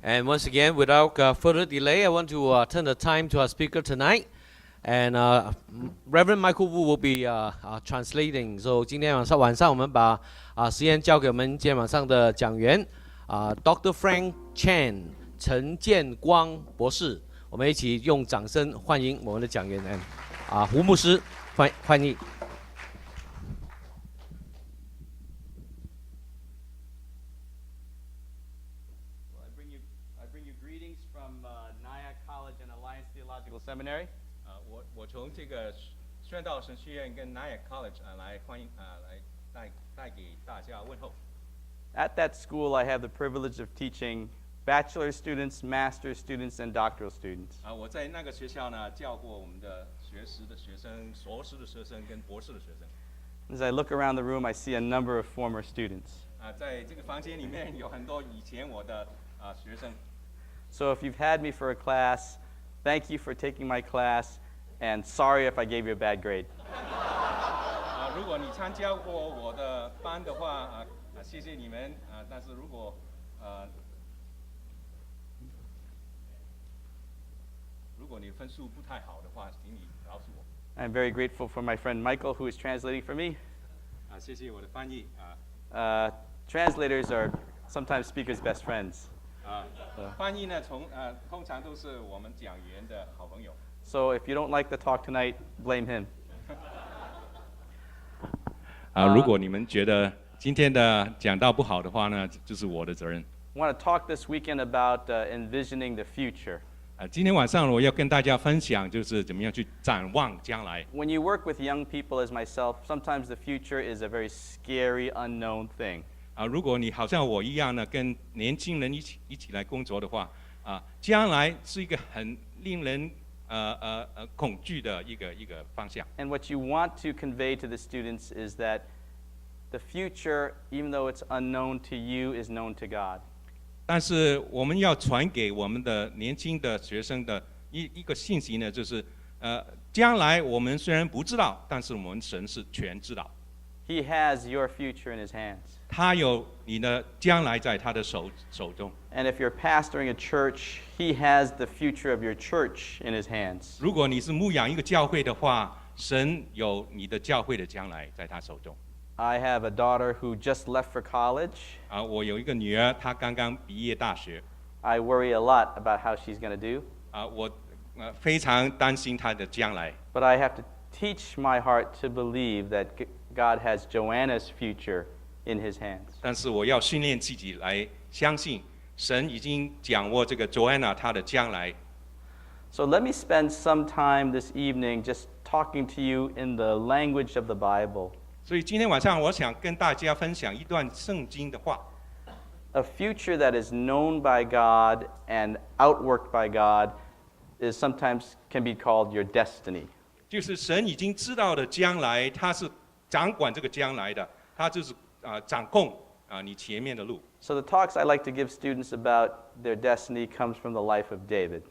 And once again, without further delay, I want to turn the time to our speaker tonight. And Reverend Michael Wu will be translating. So 今天晚上我们把时间交给我们今天晚上的讲员Dr. Frank Chan 陈建光博士。我们一起用掌声欢迎我们的讲员胡牧师，欢迎。Seminary. 我从这个宣道神学院跟 Nyack College 来欢迎来带给大家问候。At that school, I have the privilege of teaching bachelor students, master's students, and doctoral students. 我在那个学校呢教过我们的学士的学生、硕士的学生跟博士的学生。As I look around the room, I see a number of former students. 在这个房间里面有很多以前我的学生。So if you've had me for a class, thank you for taking my class, and sorry if I gave you a bad grade. 如果你参加过我的班的话，谢谢你们。但是如果你分数不太好的话，请你告诉我。I'm very grateful for my friend Michael, who is translating for me. 谢谢我的翻译。Translators are sometimes speakers' best friends. 翻译呢，通常都是我们讲员的好朋友。So if you don't like the talk tonight, blame him. 如果你们觉得今天的讲道不好的话呢，就是我的责任。I want to talk this weekend about envisioning the future. 今天晚上我要跟大家分享，就是怎么样去展望将来。When you work with young people as myself, sometimes the future is a very scary, unknown thing. 如果你好像我一样呢，跟年轻人一起来工作的话，将来是一个很令人恐惧的一个方向。And what you want to convey to the students is that the future, even though it's unknown to you, is known to God. 但是我们要传给我们的年轻的学生的一个信息呢，就是将来我们虽然不知道，但是我们神是全知道。He has your future in his hands. 他有你的将来在他的手中。And if you're pastoring a church, he has the future of your church in his hands. 如果你是牧养一个教会的话，神有你的教会的将来在他手中。I have a daughter who just left for college. 我有一个女儿，她刚刚毕业大学。I worry a lot about how she's going to do. 我非常担心她的将来。But I have to teach my heart to believe that God has Joanna's future in his hands. 但是我要训练自己来相信，神已经掌握这个 Joanna 她的将来。So let me spend some time this evening just talking to you in the language of the Bible. 所以今天晚上我想跟大家分享一段圣经的话。A future that is known by God and outworked by God is sometimes can be called your destiny. 就是神已经知道的将来，他是掌管这个将来的，他就是掌控你前面的路。So the talks I like to give students about their destiny comes from the life of David.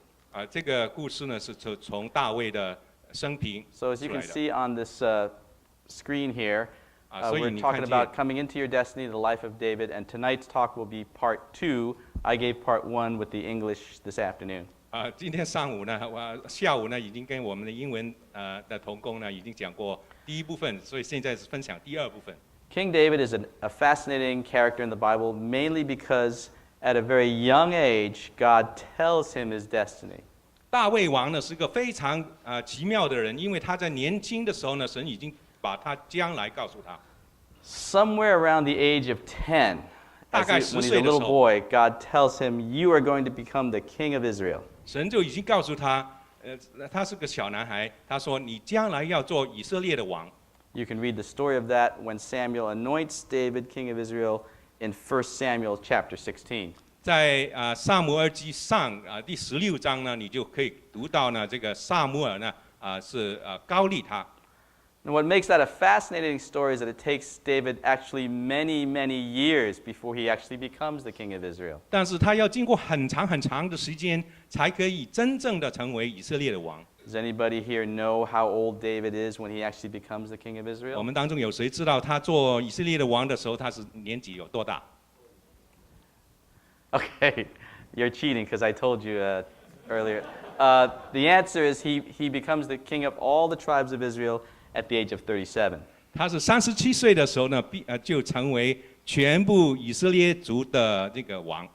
这个故事呢是从大卫的生平 So as you 出 can 来的。 see on this screen here, we're talking about coming into your destiny, the life of David, and tonight's talk will be part 2. I gave part 1 with the English this afternoon. 今天上午呢，下午呢已经跟我们的英文的同工呢已经讲过第一部分，所以现在是分享第二部分。King David is a fascinating character in the Bible, mainly because at a very young age, God tells him his destiny. 大卫王呢是个非常奇妙的人，因为他在年轻的时候呢，神已经把他将来告诉他。Somewhere around the age of 10, when he's a little boy, God tells him, "You are going to become the king of Israel." 神就已经告诉他，他是个小男孩，他说你将来要做以色列的王。You can read the story of that when Samuel anoints David king of Israel in 1 Samuel chapter 16. 在撒母耳记上第16章呢，你就可以读到呢，这个撒母耳呢是高立他。And what makes that a fascinating story is that it takes David actually many, many years before he actually becomes the king of Israel. 但是他要经过很长很长的时间，才可以真正的成为以色列的王。Does anybody here know how old David is when he actually becomes the king of 我 Israel? 们当中有谁知道他做以色列的王的时候，他是年纪有多大？ Okay, You're cheating because I told you earlier. The answer is he becomes the king of all the tribes of Israel at the age of 37. 他是37岁的时候呢，就成为全部以色列族的这个王。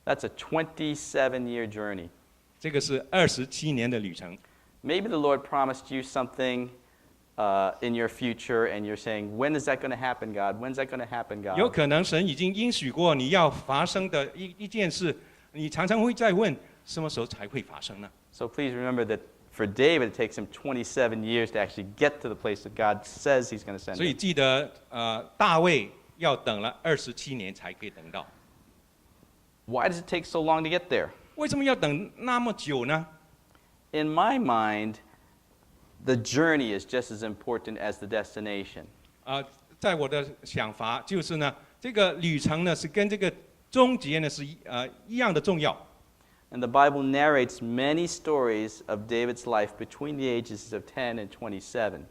That's a 27-year journey. 这个是27年的旅程。Maybe the Lord promised you something in your future, and you're saying, "When is that going to happen, God? When's that going to happen, God?" 有可能神已经应许过你要发生的一件事，你常常会在问，什么时候才会发生呢？ So please remember that for David, it takes him 27 years to actually get to the place that God says He's going to send 所以 him. 记得，大卫要等了27年才可以等到。Why does it take so long to get there? 为什么要等那么久呢？ In my mind, the journey is just as important as the destination. 在我的想法就是呢，这个旅程呢是跟这个终结呢是一样的重要。And the Bible narrates many stories of David's life between the ages of 10 and 27.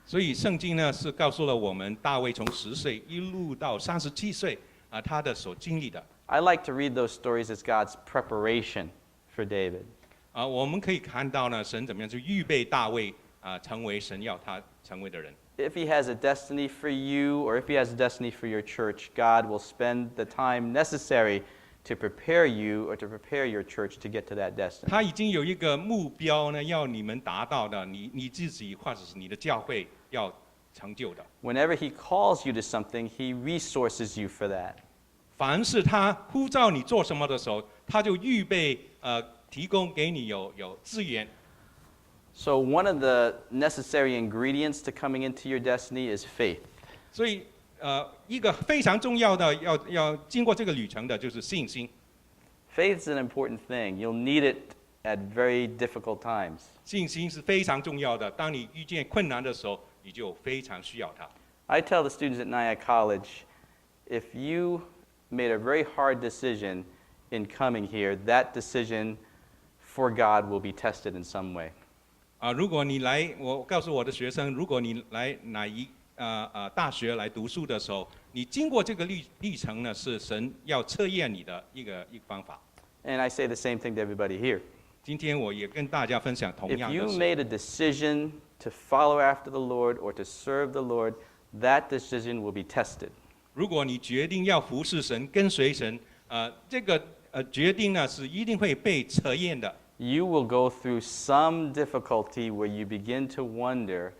所以圣经呢是告诉了我们，大卫从10岁一路到37岁他的所经历的。I like to read those stories as God's preparation for David. 我们可以看到呢，神怎么样去预备大卫成为神要他成为的人。If he has a destiny for you, or if he has a destiny for your church, God will spend the time necessary to prepare you or to prepare your church to get to that destiny. 他已经有一个目标呢，要你们达到的，你自己或者是你的教会要成就的。Whenever he calls you to something, he resources you for that. 凡是他呼召你做什么的时候，他就预备提供给你有资源。So one of the necessary ingredients to coming into your destiny is faith. 所以一个非常重要的要经过这个旅程的就是信心。Faith is an important thing. You'll need it at very difficult times. 信心是非常重要的。当你遇见困难的时候，你就非常需要它。I tell the students at Nyack College, if you made a very hard decision in coming here, that decision for God will be tested in some way. 如果你来，我告诉我的学生，如果你来哪一大学来读书的时候，你经过这个历程呢，是神要测验你的一个方法。And I say the same thing to everybody here. 今天我也跟大家分享同 If 样 you 的事。 made a decision to follow after the Lord or to serve the Lord, that decision will be tested. 如果你决定要服侍神、跟随神，这个决定呢是一定会被测验的。You will go through some difficulty where you begin to wonder,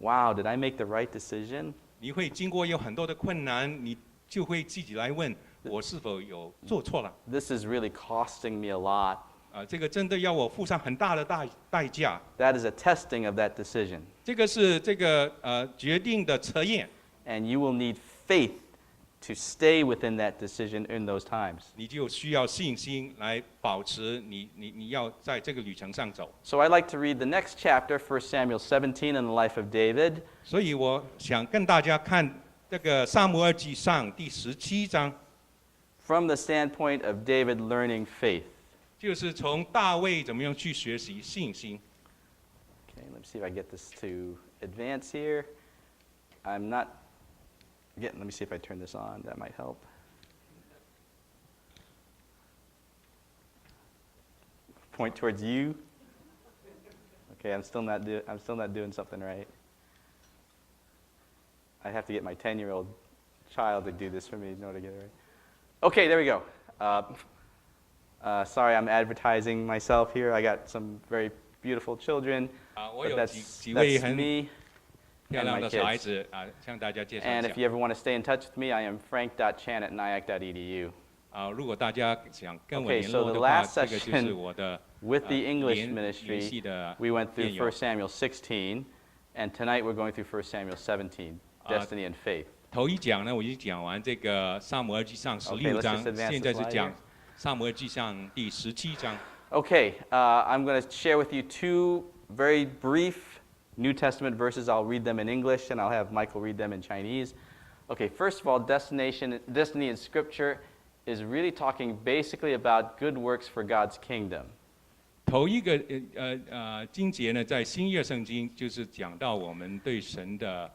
wow, did I make the right decision? 你会经过有很多的困难，你就会自己来问，我是否有做错了？ This is really costing me a lot. 这个真的要我付上很大的代价。That is a testing of that decision. 这个是这个决定的测验。 And you will need faith to stay within that decision in those times. 你就需要信心来保持你要在这个旅程上走。 So I'd like to read the next chapter, 1 Samuel 17, in the life of David. 所以我想跟大家看这个撒母耳记上第17章， from the standpoint of David learning faith. 就是从大卫怎么样去学习信心。 Okay, let me see if I get this to advance here. I'm not getting, let me see if I turn this on, that might help. Point towards you. Okay, I'm still not doing something right. I have to get my 10-year-old child to do this for me in order to get it right. Okay, there we go. Sorry, I'm advertising myself here. I got some very beautiful children, 我 but 有 that's 几位 me 很 and 漂亮 my 的小孩 kids. 子向大家介绍 And 一 if 下。 you ever want to stay in touch with me, I am frank.chan@nyack.edu. 如果大家想跟我 Okay, 联 so 络 the 的话， last 这个就是 session 我的 With the English 联 ministry, 系的 we went through 电邮 1 Samuel 16, and tonight we're going through 1 Samuel 17, destiny and faith. 头一讲呢，我已经讲完这个撒母耳记上16 let's 章 just advance，现在 the 是 slide 讲 here. 撒母耳记上第17章。 Okay, I'm going to share with you two very brief New Testament verses. I'll read them in English, and I'll have Michael read them in Chinese. Okay, first of all, destiny in Scripture is really talking basically about good works for God's kingdom. 头一个经节呢，在新约圣经就是讲到我们对神的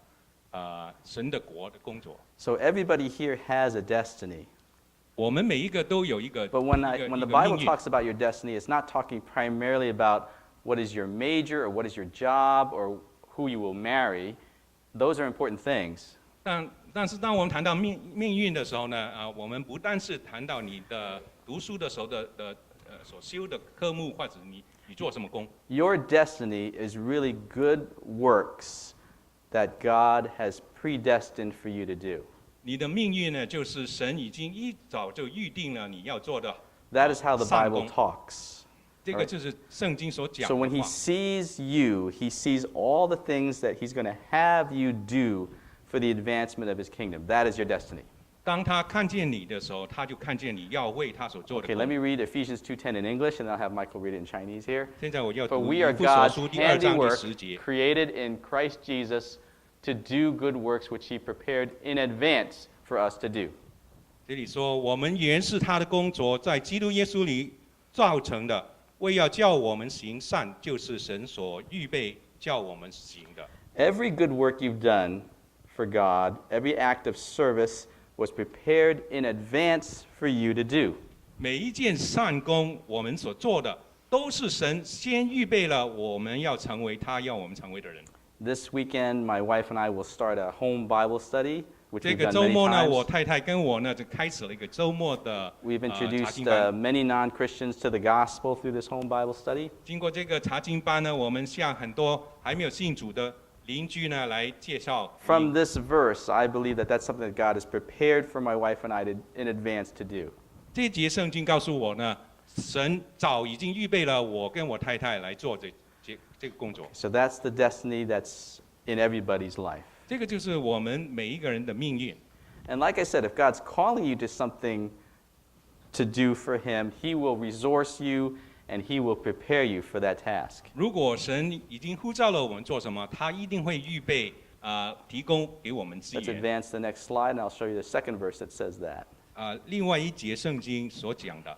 国的工作。So everybody here has a destiny. 我们每一个都有一个 But when 一个 when the 一个 Bible 命运。 talks about your destiny, it's not talking primarily about what is your major or what is your job or who you will marry. Those are important things. 但是当我们谈到命运的时候呢，我们不但是谈到你的读书的时候的所修的科目，或者你做什么工。Your destiny is really good works that God has predestined for you to do. 你的命运呢，就是神已经一早就预定了你要做的。That is how the 善 Bible 功。 talks. 这个就是圣经所讲 So 的 when he 话。 sees you, he sees all the things that he's going to have you do for the advancement of his kingdom. That is your destiny. 当他看见你的时候，他就看见你要为他所做的 Okay, 工。 let me read Ephesians 2:10 in English, and then I'll have Michael read it in Chinese here. 现在我要 For 读 we 以 are 弗所 God's 书第2章第 handiwork, 10节。 created in Christ Jesus to do good works which he prepared in advance for us to do. 这里说，我们原是他的工作，在基督耶稣里造成的，为要叫我们行善，就是神所预备叫我们行的。 Every good work you've done for God, every act of service was prepared in advance for you to do. 每一件善功，我们所做的，都是神先预备了，我们要成为他要我们成为的人。 This weekend, my wife and I will start a home Bible study, which 这 we've 个 done 周 many 末呢，我 times. 太太跟我呢就开始了一个周末的 We've 查 introduced 经班。 many non-Christians to the gospel through this home Bible study. 经过这个查经班呢，我们向很多还没有信主的邻居呢来介绍。 From this verse, I believe that that's something that God has prepared for my wife and I in advance to do. 这节圣经告诉我呢，神早已经预备了我跟我太太来做这个工作。 So that's the destiny that's in everybody's life. 这个就是我们每一个人的命运。 And like I said, if God's calling you to something to do for Him, He will resource you and He will prepare you for that task. 如果神已经呼召了我们做什么，他一定会预备提供给我们资 Let's 源。 advance the next slide, and I'll show you the second verse that says that. 另外一节圣经所讲的，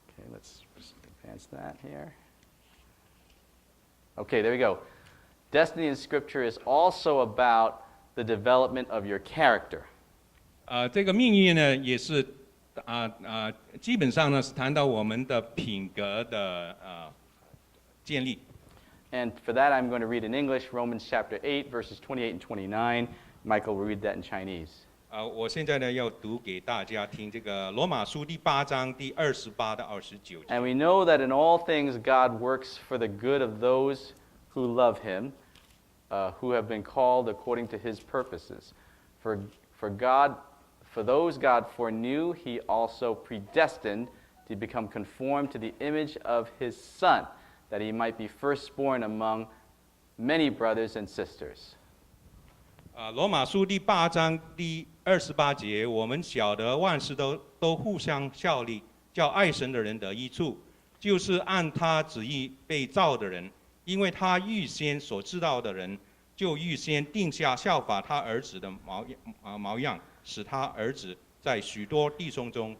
Okay, let's advance that here. Okay, there we go. Destiny in Scripture is also about the development of your character. 这个命运呢，也是基本上呢是谈到我们的品格的建立。 And for that, I'm going to read in English Romans chapter 8, verses 28 and 29. Michael will read that in Chinese. 我现在呢要读给大家听这个罗马书第8章第28到29节。 And we know that in all things God works for the good of those who love Him, who have been called according to His purposes. For those God foreknew, He also predestined to become conformed to the image of His Son, that He might be firstborn among many brothers and sisters. 罗马书第8章第28节，我们晓得万事都互相效力，叫爱神的人得益处，就是按他旨意被造的人，因为他预先所知道的人，就预先定下效法他儿子的模样，使他儿子在许多弟兄中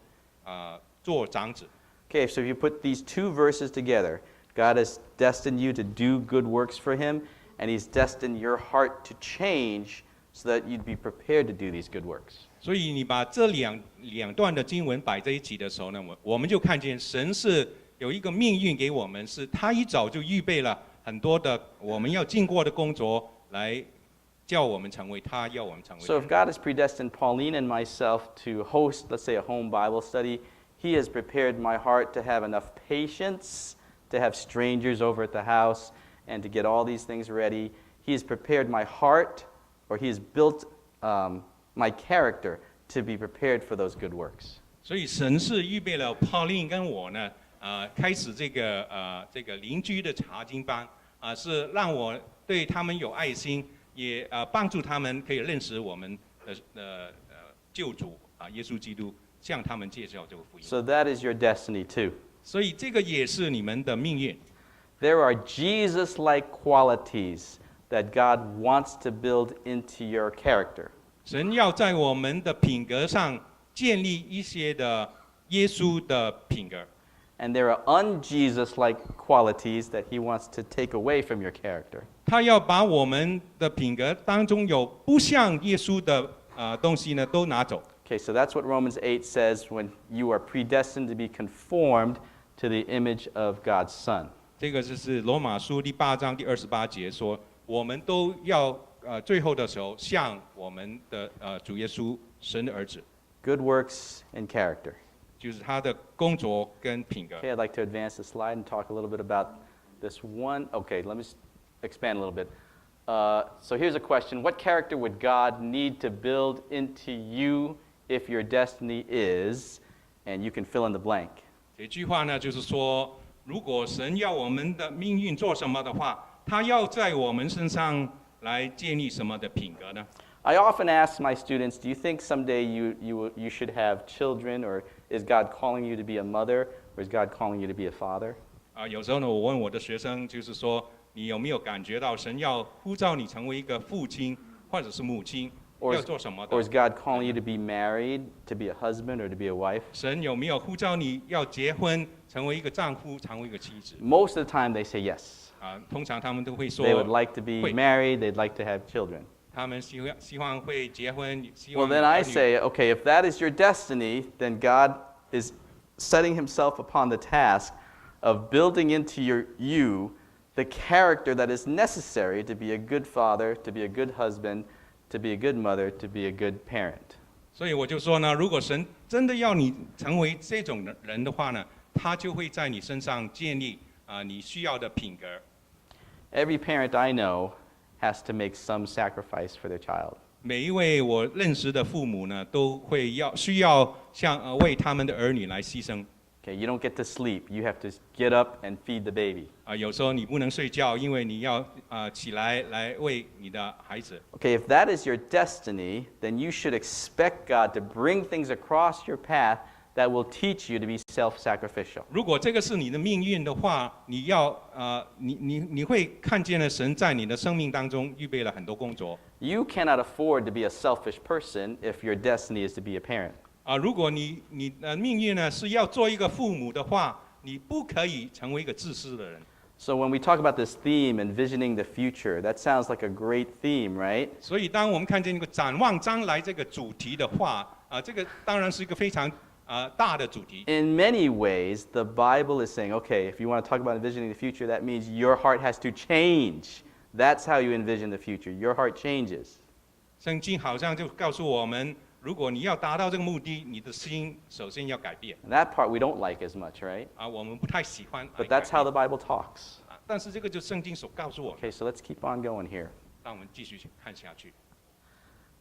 做长子。 Okay, so if you put these two verses together, God has destined you to do good works for Him, and He's destined your heart to change so that you'd be prepared to do these good works. 所以你把这两段的经文摆在一起的时候呢，我们就看见神是有一个命运给我们，是他一早就预备了很多的我们要经过的工作，来叫我们成为他要我们成为的 So 人。 if God has predestined Pauline and myself to host, let's say, a home Bible study, He has prepared my heart to have enough patience, to have strangers over at the house, and to get all these things ready. He has prepared my heart, or He has built my character to be prepared for those good works. 所以神是预备了 Pauline 跟我呢，开始这个邻居的查经班，是让我对他们有爱心，也帮助他们可以认识我们的救主耶稣基督，向他们介绍这个福音。 So that is your destiny too. 所以这个也是你们的命运。 There are Jesus-like qualities that God wants to build into your character. 神要在我们的品格上建立一些的耶稣的品格， And there are un-Jesus-like qualities that He wants to take away from your character. 他要把我们的品格当中有不像耶稣的东西呢都拿走。Okay, so that's what Romans 8 says when you are predestined to be conformed to the image of God's Son. 这个就是罗马书第8章第28节说，我们都要最后的时候像我们的主耶稣神的儿子， Good works and character. 就是他的工作跟品格。 Okay, I'd like to advance the slide and talk a little bit about this one. Okay, let me expand a little bit. So here's a question. What character would God need to build into you if your destiny is, and you can fill in the blank? 这句话呢，就是说，如果神要我们的命运做什么的话，他要在我们身上来建立什么的品格呢？ I often ask my students, do you think someday you should have children, or is God calling you to be a mother, or is God calling you to be a father? 有时候呢，我问我的学生，就是说，你有没有感觉到神要呼召你成为一个父亲或者是母亲， Or 要做什么 or 的？ is God calling you to be married, to be a husband, or to be a wife? 神有没有呼召你要结婚，成为一个丈夫，成为一个妻子？ Most of the time they say yes. 通常他们都会 They would 说， like to be 会 married, they'd like to have children. 他们希望会结婚，希 Well, 望 then 有 I 儿女。 say, okay, if that is your destiny, then God is setting himself upon the task of building into you the character that is necessary to be a good father, to be a good husband, to be a good mother, to be a good parent. 所以我就说呢，如果神真的要你成为这种人的话呢，他就会在你身上建立你需要的品格。 Every parent I know has to make some sacrifice for their child. 每一位我认识的父母呢，都会需要为他们的儿女来牺牲。 Okay, you don't get to sleep. You have to get up and feed the baby. 有时候你不能睡觉，因为你要起来喂你的孩子。 Okay, if that is your destiny, then you should expect God to bring things across your path that will teach you to be self-sacrificial. 如果这个是你的命运的话，你会看见了神在你的生命当中预备了很多工作。 You cannot afford to be a selfish person if your destiny is to be a parent. 如果你的命运呢是要做一个父母的话，你不可以成为一个自私的人。 So when we talk about this theme, envisioning the future, that sounds like a great theme, right? 所以当我们看见一个展望将来这个主题的话，这个当然是一个非常大的主题。 In many ways, the Bible is saying, okay, if you want to talk about envisioning the future, that means your heart has to change. That's how you envision the future. Your heart changes. 圣经好像就告诉我们，如果你要达到这个目的，你的心首先要改变。 And that part we don't like as much, right? 我们不太喜欢。 But that's how the Bible talks. 但是这个就圣经所告诉我们。 Okay, so let's keep on going here. 让我们继续看下去。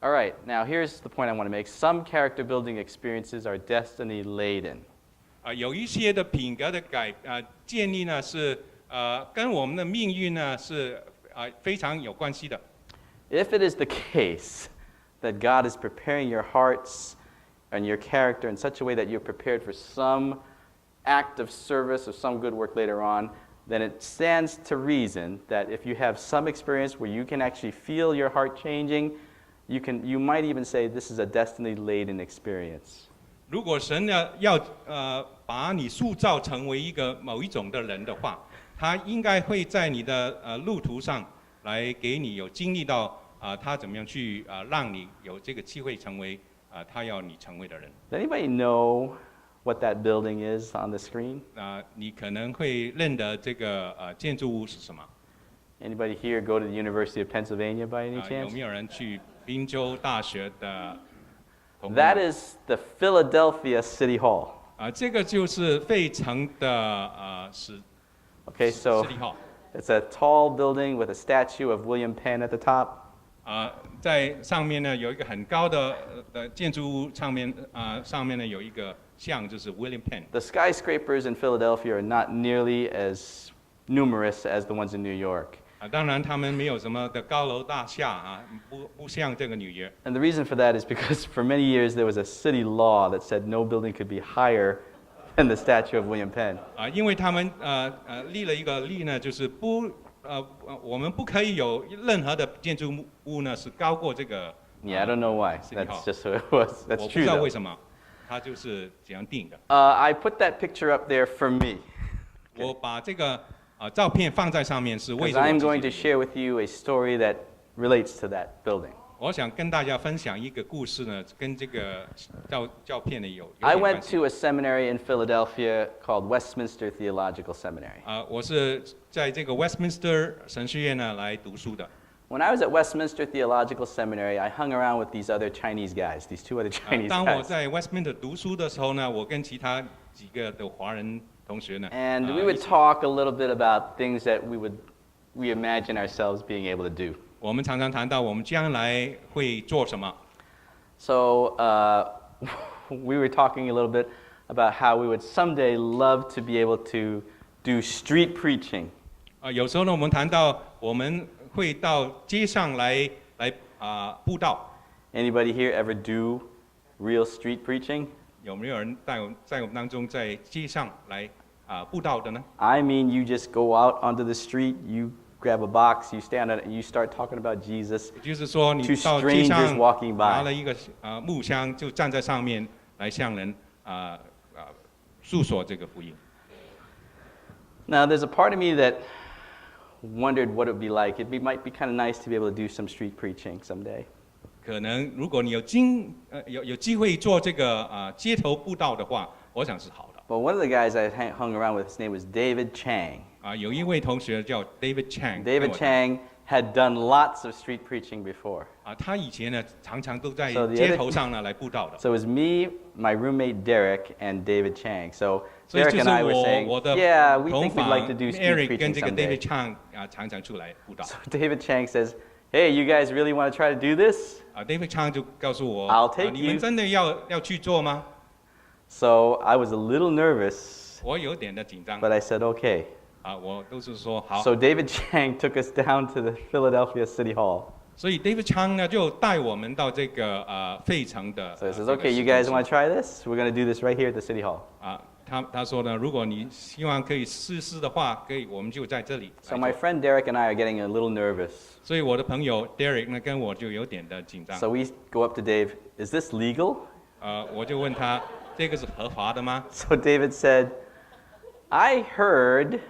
All right, now here's the point I want to make. Some character building experiences are destiny laden. 有一些的品格的建立呢，是跟我们的命运呢是非常有关系的。 If it is the case that God is preparing your hearts and your character in such a way that you're prepared for some act of service or some good work later on, then it stands to reason that if you have some experience where you can actually feel your heart changing, you might even say this is a destiny-laden experience. 如果神呢要把你塑造成为某一种的人的话，他应该会在你的路途上来给你有经历到他怎么样去让你有这个机会成为他要你成为的人。 Does anybody know what that building is on the screen? 你可能会认得这个建筑物是什么？ Anybody here go to the University of Pennsylvania by any 有 chance? 没有人去宾州大学的That is the Philadelphia City Hall. 这个就是费城的Okay, so City Hall。 it's a tall building with a statue of William Penn at the top. 在上面呢有一个很高的建筑物，上面呢有一个像就是 William Penn。 The skyscrapers in Philadelphia are not nearly as numerous as the ones in New York. 当然他们没有什么的高楼大厦不像这个纽约。 And the reason for that is because for many years there was a city law that said no building could be higher than the statue of William Penn. 因为他们立了一个例呢，就是我们不可以有任何的建筑物呢是高过这个。Yeah, I don't know why. City That's Hall. just who it was. 我 That's 不 true 知道 though. 为什么，它就是这样定的。I put that picture up there for me. 我把这个照片放在上面是为 Because 了我 I'm 自 going to 己。 share with you a story that relates to that building. 我想跟大家分享一个故事呢，跟这个照片呢有 I 点 went 关系。to a seminary in Philadelphia called Westminster Theological Seminary. 我是在这个 Westminster 神学院呢来读书的。When I was at Westminster Theological Seminary, I hung around with these other Chinese guys, these two other Chinese 当我 guys. 在 Westminster 读书的时候呢，我跟其他几个的华人同学呢， And we 一 would 起 talk a little bit about things that we imagine ourselves being able to do. 我们常常谈到我们将来会做什么。 So we were talking a little bit about how we would someday love to be able to do street preaching. 有时候呢，我们谈到我们会到街上来布道。 Anybody here ever do real street preaching? 有没有人在我们当中在街上来布道的呢？ I mean, you just go out onto the street, you grab a box, you stand on it, and you start talking about Jesus. 就是说，你 To 到街上 strangers walking by. 拿了一个木箱，就站在上面来向人诉说这个福音。 Now, there's a part of me that wondered what it would be like. Might be kind of nice to be able to do some street preaching someday. 可能如果你有机会做这个街头布道的话，我想是好的。 But one of the guys I hung around with, his name was David Chang. 有一位同学叫 David Chang。 David Chang had done lots of street preaching before. 他以前呢常常都在 So the 街 other- 头上呢来布道的。 So it was me, my roommate Derek, and David Chang. So 所以 Derek 就 and 是 I were saying, 我的 yeah, we 同 think we'd 房 like to do street Eric 跟 preaching 这个 someday. David Chang 常常出来布道。 So David Chang says, hey, you guys really want to try to do this? David Chang 就告诉我 I'll take 你们 you. 真的要去做吗？ So I was a little nervous, 我有点的紧张。 but I said, okay. 我都是说好。 So David Chang took us down to the Philadelphia City Hall. 所以 David Chang 呢就带我们到这个费城的。 So he says, okay, you guys want to try this? We're going to do this right here at the City Hall. 他说呢，如果你希望可以试试的话，我们就在这里。 So my friend Derek and I are getting a little nervous. 所以我的朋友 Derek 呢跟我就有点的紧张。 So we go up to Dave, is this legal? 我就问他，这个是合法的吗？ So David said, I heard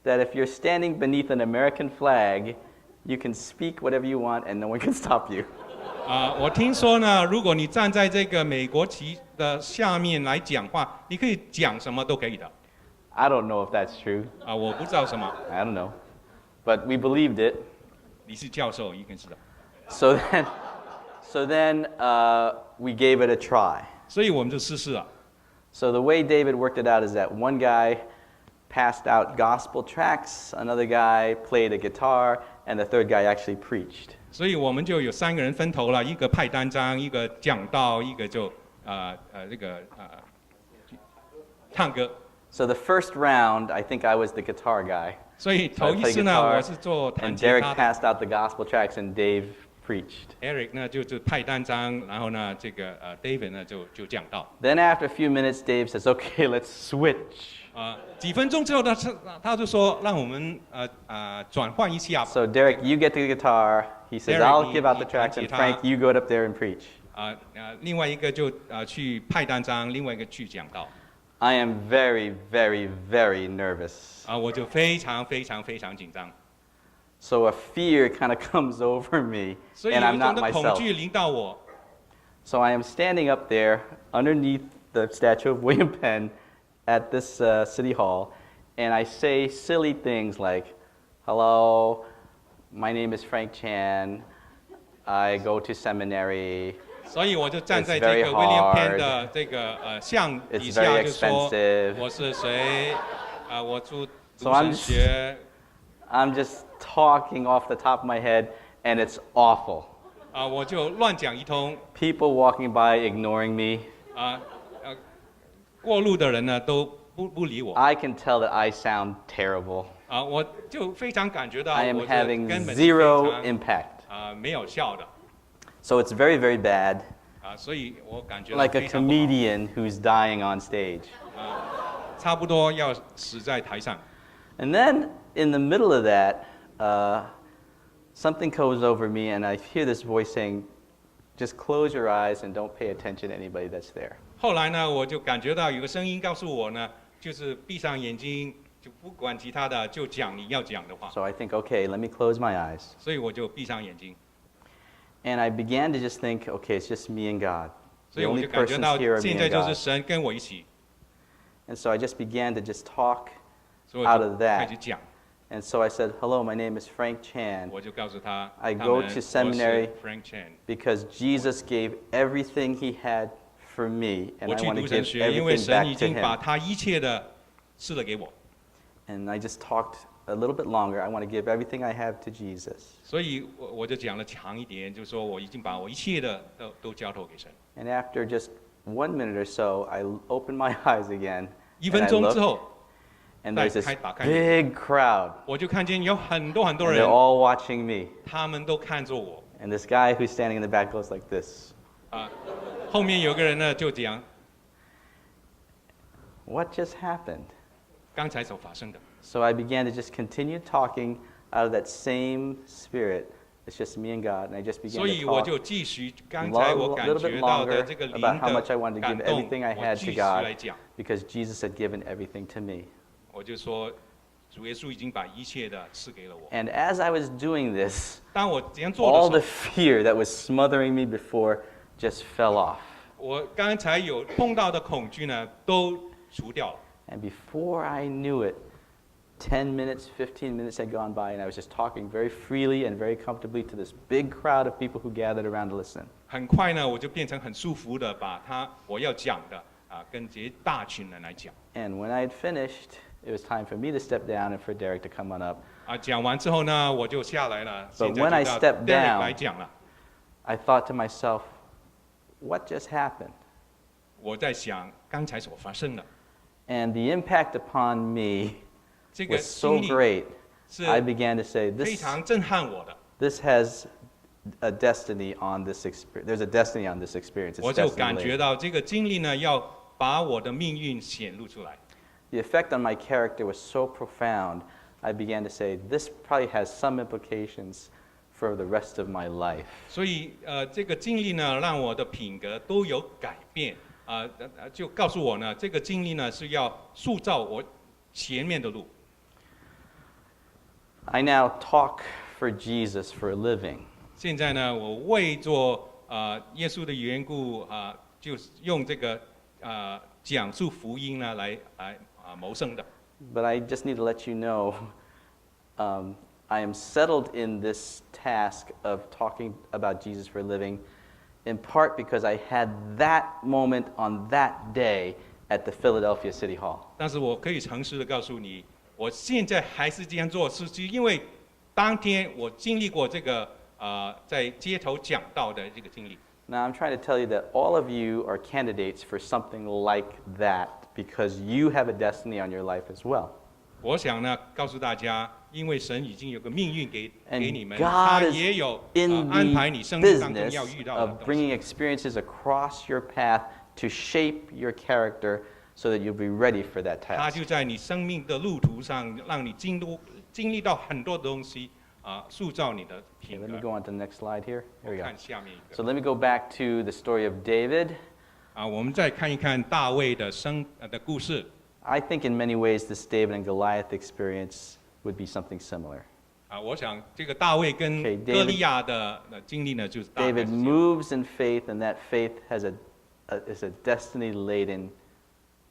that if you're standing beneath an American flag, you can speak whatever you want and no one can stop you. 我听说呢，如果你站在这个美国旗的下面来讲话，你可以讲什么都可以的。 I don't know if that's true. 我不知道什么， I don't know. But we believed it. 你是教授，一定是的。 So then we gave it a try. 所以我们就试试了。 So the way David worked it out is that one guy passed out gospel tracts, another guy played a guitar, and the third guy actually preached. 所以我们就有3个人分头了，一个派单张，一个讲道，一个就唱歌。 So the first round, I think I was the guitar guy. 所以 So I 头一 played 次呢， guitar, 我是做弹 and 吉 Derek 他的 passed out the gospel tracts, and Dave preached.，Eric 呢就派单张，然后呢这个David 呢就讲道。 Then after a few minutes, Dave says, "Okay, let's switch." 几分钟之后，他就说让我们转换一下。 So Derek, you get the guitar. He says, Derek, "I'll give out the 你 tracts," 弹 and 吉他。 Frank, you go up there and preach. 另外一个就去派单张，另外一个去讲道。 I am very, very, very nervous. 我就非常非常非常紧张， So a fear kind of comes over me, 所以 and 有 I'm 一种 not 的恐 myself. 惧临到我。 So I am standing up there underneath the statue of William Penn at this city hall, and I say silly things like, "Hello, my name is Frank Chan. I go to seminary. 所以我就站在 It's 这 very 个 William Penn hard. 的这个像底 It's 下 very 就说 expensive. 我是谁，我读 So I'm 神学， I'm just talking off the top of my head, and it's awful. 我就乱讲一通， People walking by ignoring me. 过路的人呢都不理我， I can tell that I sound terrible. 我就非常感觉到 I am 我这 having 根本是 zero 非常 impact. 没有效的， So it's very, very bad, 所以我感觉到 like a 非常不好 comedian who's dying on stage. 差不多要死在台上。 And then in the middle of that, something goes over me, and I hear this voice saying, "Just close your eyes and don't pay attention to anybody that's there." 后来呢，我就感觉到有个声音告诉我呢，就是闭上眼睛，就不管其他的，就讲你要讲的话。 So I think, okay, let me close my eyes. 所以我就闭上眼睛。And I began to just think, okay, it's just me and God. 所 The 以我 only 就感觉 persons 到 here are 现 me 在 and 就是 God. 神跟我一起， And so I just began to just talk 所以 out 我 of 就开 that. 始讲， And so I said, hello, my name is Frank Chan, 我就告诉他， I 他 go 们 to 我 seminary 是 Frank Chan， because Jesus gave everything he had for me, and 我 I 去 want to 读神 give 学，因为 everything 神已 back to 经把 him. 他一切的赐了给我， And I just talked a little bit longer. I want to give everything I have to Jesus. 所以我就讲了长一点，就是说我已经把我一切的都交托给神。 And after just 1 minute or so, I opened my eyes again, 1 and 分 I 钟之 looked, 后， and there's this 打开 big crowd, 我就看见有很多 and 人 they're，all watching me. 他们都看着我。 And this guy who's standing in the back goes like this. 后面有个人呢就讲 What just happened? 刚才所发生的， So I began to just continue talking out of that same spirit. It's just me and God, and I just began 所 to 以我 talk 就继续 a 刚才我 little 感 bit 觉到 longer 的这个灵 about how much I 的 wanted to 感 give 动， everything I 我 had 继 to 续 God 来讲， because Jesus had given everything to me. 我就说主耶稣已经把一切的赐给了我。 And as I was doing this, 当我这样做 all 的 the 时候， fear that was smothering me before just fell off. 我刚才有碰到的恐惧呢都除掉了。 And before I knew it, 10 minutes, 15 minutes had gone by, and I was just talking very freely and very comfortably to this big crowd of people who gathered around to listen. 很快呢，我就变成很舒服的把我要讲的跟这些大群人来讲。 And when I had finished, it was time for me to step down and for Derek to come on up. 讲完之后呢，我就下来了。 But 现在 when I 就到 stepped Derek down- 来讲了。 I thought to myself, what just happened? 我在想刚才所发生的 And the impact upon me 这个 was so 经历 great, 是 I began to say, 非 this, 常震撼我的。 this has a destiny on this experience. There's a destiny on this experience. It's 我就感 destiny 觉 laden. 到这个经历呢，要把我的命运显露出来。 The effect on my character was so profound, I began to say, this probably has some implications for the rest of my life. 所以这个经历呢，让我的品格都有改变。就告诉我呢，这个经历呢是要塑造我前面的路。 I now talk for Jesus for a living. 现在呢，我为做耶稣的缘故就是用这个讲述福音呢来谋生的。 But I just need to let you know, I am settled in this task of talking about Jesus for a living, in part because I had that moment on that day at the Philadelphia City Hall. 但是我可以诚实的告诉你，我现在还是这样做，是因为当天我经历过这个在街头讲道的这个经历。 Now, I'm trying to tell you that all of you are candidates for something like that because you have a destiny on your life as well. 我想呢，告诉大家，因为神已经有个命运给你 And 们， God 他 is 也有 in 安排 the 你生命当中 business 要遇到的 of 东西。 bringing experiences across your path to shape your character so that you'll be ready for that 他 task. 就在你生命的路途上，让你经历到很多的东西塑造你的 Okay, 品 let me 格。 go on to the next slide here. Here we go. 看下面一 So 个 let me go back to the story of David. 我们再看一看大卫的的故事。 I think in many ways this David and Goliath experience would be something similar. 我想这个大卫跟 Okay, David- 歌利亚的经历呢，就是大概 David 是这样 moves in faith, and that faith is a destiny-laden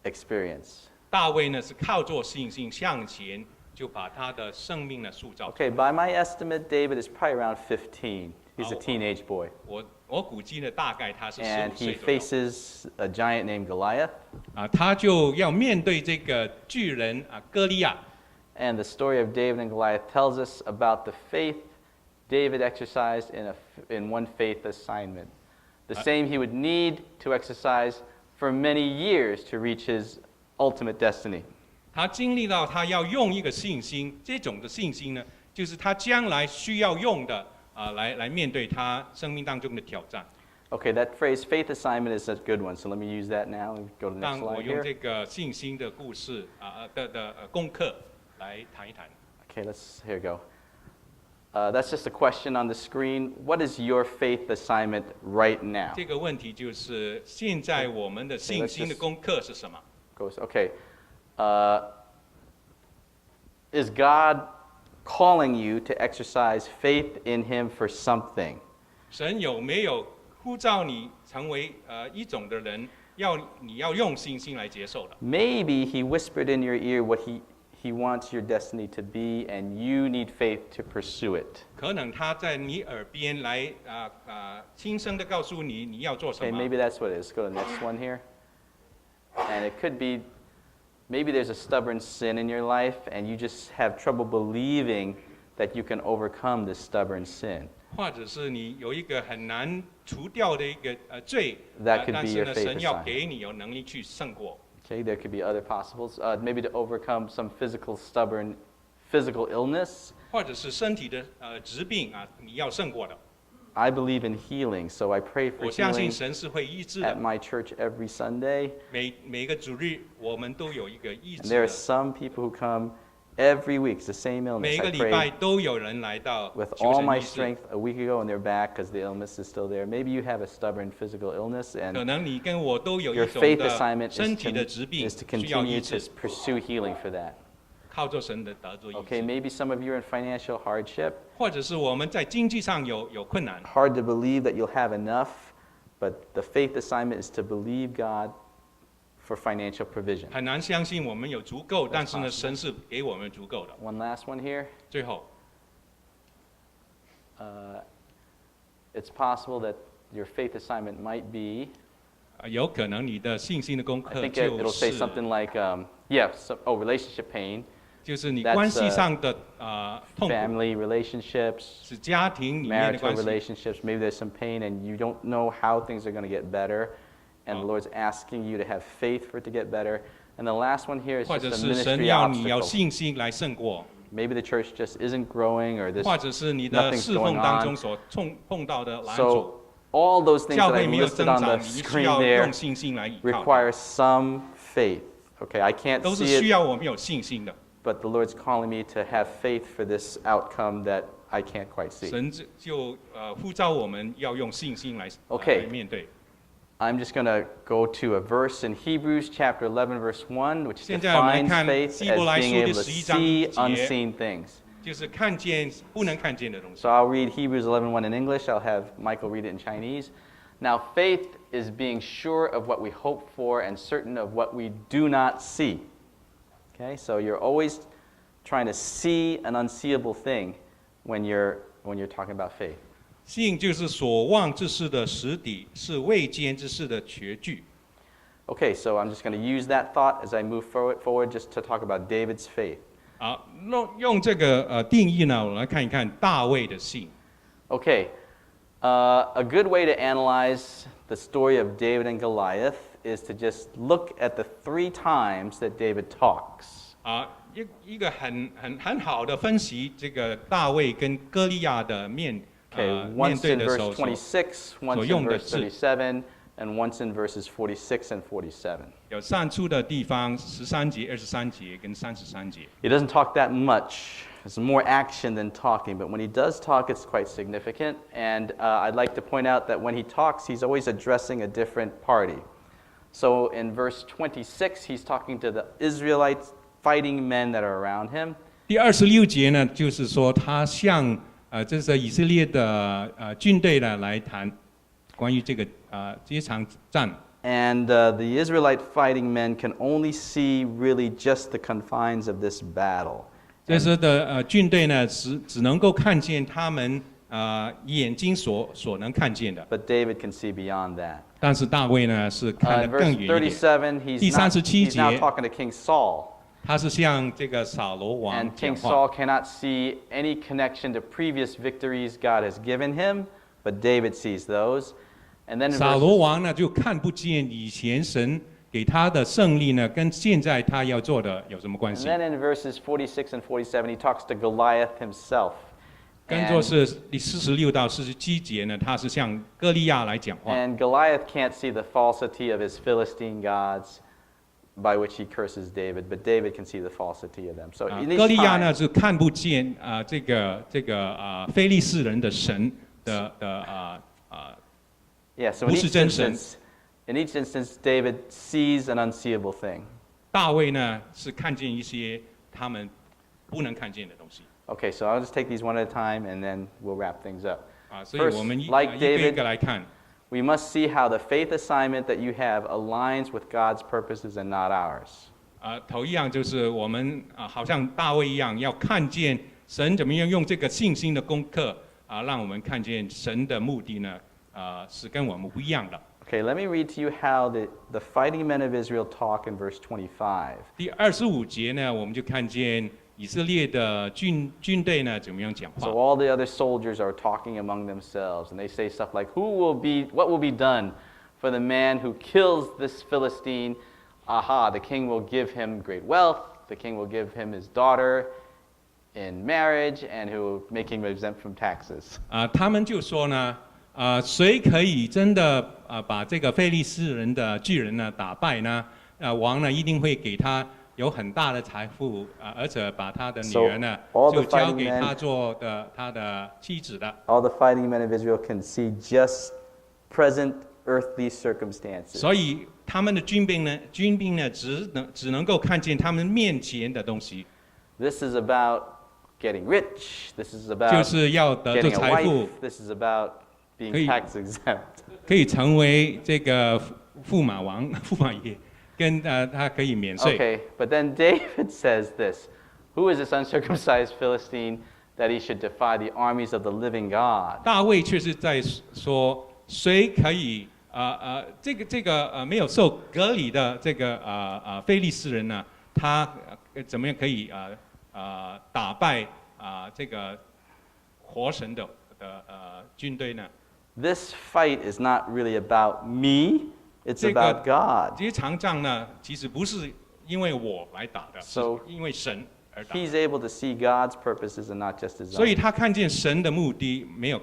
experience. 大卫呢是靠着信心向前，就把他的生命呢塑造。 Okay, by my estimate, David is probably around 15. He's a Oh. teenage boy. 我估计呢，大概他是And 15 he 岁左右。 faces a giant named Goliath. 他就要面对这个巨人歌利亚。 And the story of David and Goliath tells us about the faith David exercised in one faith assignment. The same he would need to exercise for many years to reach his ultimate destiny. 他经历到他要用一个信心，这种的信心呢，就是他将来需要用的来面对他生命当中的挑战。 Okay, that phrase faith assignment is a good one, so let me use that now. Let me go to the next 当我 slide 用 here. 这个信心的故事的功课来谈一谈。 Okay, here we go. That's just a question on the screen. What is your faith assignment right now? 这个问题就是现在我们的信心的功课是什么？ Okay. Is God calling you to exercise faith in Him for something? 神有没有呼召你成为一种的人，你要用信心来接受的。Maybe he whispered in your ear what he wants your destiny to be, and you need faith to pursue it. 可能他在你耳边来轻声的告诉你你要做什 Okay, 么。 maybe that's what it is. Go to the next one here. And it could be, maybe there's a stubborn sin in your life, and you just have trouble believing that you can overcome this stubborn sin. 或者是你有一个很难除掉的一个罪， That could 但 be 是 your 呢， faith 神要 assignment. 给你有能力去胜过。 Okay, there could be other possibles. Maybe to overcome some stubborn physical illness. 或者是身体的疾病你要胜过的。 I believe in healing, so I pray for 我相信 healing 神是会医治 at 的。 my church every Sunday. 每个主日我们都有一个医 And 治 there are 的， some people who come every week. It's the same illness. 每个 I 礼拜 pray 都有人来到 with 求 all 神 my 医治。 strength a week ago, and they're back because the illness is still there. Maybe you have a stubborn physical illness, 可 and 能你跟我都有 your 一种 faith 的 assignment 身体的疾病 is to 需要 continue 医 to 治， pursue healing for that. 靠着神的得做医 Okay, 治。 maybe some of you are in financial hardship. 或者是我们在经济上有困难， Hard to believe that you'll have enough, but the faith assignment is to believe God for financial provision. 很难相信我们有足够，但是呢，神是给我们足够的。 One last one here. 最后， It's possible that your faith assignment might be, 有可能你的信心的功 I 课 think 就 it'll say 是 something like, relationship pain, 就是你 that's, 关系上的痛苦， family relationships, 是家庭里面的 marital 关系。 relationships. Maybe there's some pain and you don't know how things are going to get better, and the Lord's asking you to have faith for it to get better. And the last one here is 或 just 者 a 是神 ministry 要你有 obstacle. 信心来胜过， Maybe the church just isn't growing, or this. 或者是你的 nothing's 侍奉 going 当 on. 中所碰到的拦阻， So all those things 教 that 会 I 没有增 listed on 长， the 你需 screen 要 there 用信心来依靠它， require some faith. Okay, I can't 都是 see 需 it, 要我们有信心的。 but the Lord's calling me to have faith for this outcome that I can't quite see. 神就呼召我们要用信心来 Okay. 来面对。 I'm just going to go to a verse in Hebrews chapter 11, verse 1, which 现在我们 defines 看 faith 希伯来 as 书 being 第 able to 11章 see 节 unseen things. 就是看见不能看见的东西 So。I'll read Hebrews 11:1 in English. I'll have Michael read it in Chinese. Now, faith is being sure of what we hope for and certain of what we do not see. Okay, so you're always trying to see an unseeable thing when you're talking about faith. 信就是所望之事的实底，是未见之事的确据。 Okay, so I'm just going to use that thought as I move forward just to talk about David's faith. 用这个定义呢，我们来看一看大卫的信。 Okay, a good way to analyze the story of David and Goliath is to just look at the 3 times that David talks. 一个很好的分析，这个大卫跟歌利亚的面 Okay, 面 once 对 in 的时候 verse 26, once 所 in 用的 verse 字， 37, and once in verses 46 and 47. 有散出的地方13节、23节跟33节。 He doesn't talk that much. There's more action than talking, but when he does talk, it's quite significant. And I'd like to point out that when he talks, he's always addressing a different party. So in verse 26, he's talking to the Israelites fighting men that are around him. 第26节呢，就是说他向这是以色列的军队呢来谈关于这场战。 And the Israelite fighting men can only see really just the confines of this battle. 这时的军队呢，只能够看见他们眼睛所能看见的， But David can see beyond that. 但是大卫呢是看得 In 更 verse 远一点。 37, he's now 节 talking to King Saul. 他是向这个扫罗 And 王 King 讲话。 Saul cannot see any connection to previous victories God has given him, but David sees those. And then in 扫罗 verses, 王呢就看不见以前神给他的胜利呢，跟现在他要做的有什么关 and 系？ then in verses 46 and 47, he talks to Goliath himself. 跟作 And, 是第46到47节呢，他是向歌利亚来讲话。 and Goliath can't see the falsity of his Philistine gods by which he curses David, but David can see the falsity of them. So in 歌 these 利亚呢 times, 是看不见这个非利士人的神的yeah, so 不是真神。 in each instance, David sees an unseeable thing. 大卫呢是看见一些他们不能看见的东西。 Okay, so I'll just take these one at a time and then we'll wrap things up. 所以我们 Like 一个一 David, 个来看。 we must see how the faith assignment that you have aligns with God's purposes and not ours. 头一样就是我们好像大卫一样，要看见神怎么样用这个信心的功课让我们看见神的目的呢，是跟我们不一样的。 Okay, let me read to you how the fighting men of Israel talk in verse 25. 第25节呢，我们就看见以色列的军队呢怎么样讲 So 话。 all the other soldiers are talking among themselves, and they say stuff like, what will be done for the man who kills this Philistine? Aha, the king will give him great wealth, the king will give him his daughter in marriage, and who will make him exempt from taxes. 他们就说呢，谁可以真的把这个非利士人的巨人呢打败呢？王呢一定会给他有很大的财富，而且把他的女儿呢 So, all the 就交 fighting 给 men- 他做的他的妻子的。 All the fighting men of Israel can see just present earthly circumstances. 所以他们的军兵呢只能够看见他们面前的东西， This is about getting rich. This is 就 about 是要得到 getting a 财富 wife.，This is about being 可以- tax exempt. 可以成为这个驸马王、驸马爷，跟他可以免税。 Okay, but then David says this: Who is this uncircumcised Philistine that he should defy the armies of the living God? 大卫却是在说，谁可以这个没有受隔离的这个非利士人呢？他怎么样可以打败这个活神的军队呢？ This fight is not really about me, it's 这个 about God. 这些长仗呢，其实不是因为我来打的，是 So 因为神而打。 He's able to see God's purposes and not just his 所以 own. 他看见神的目的，没有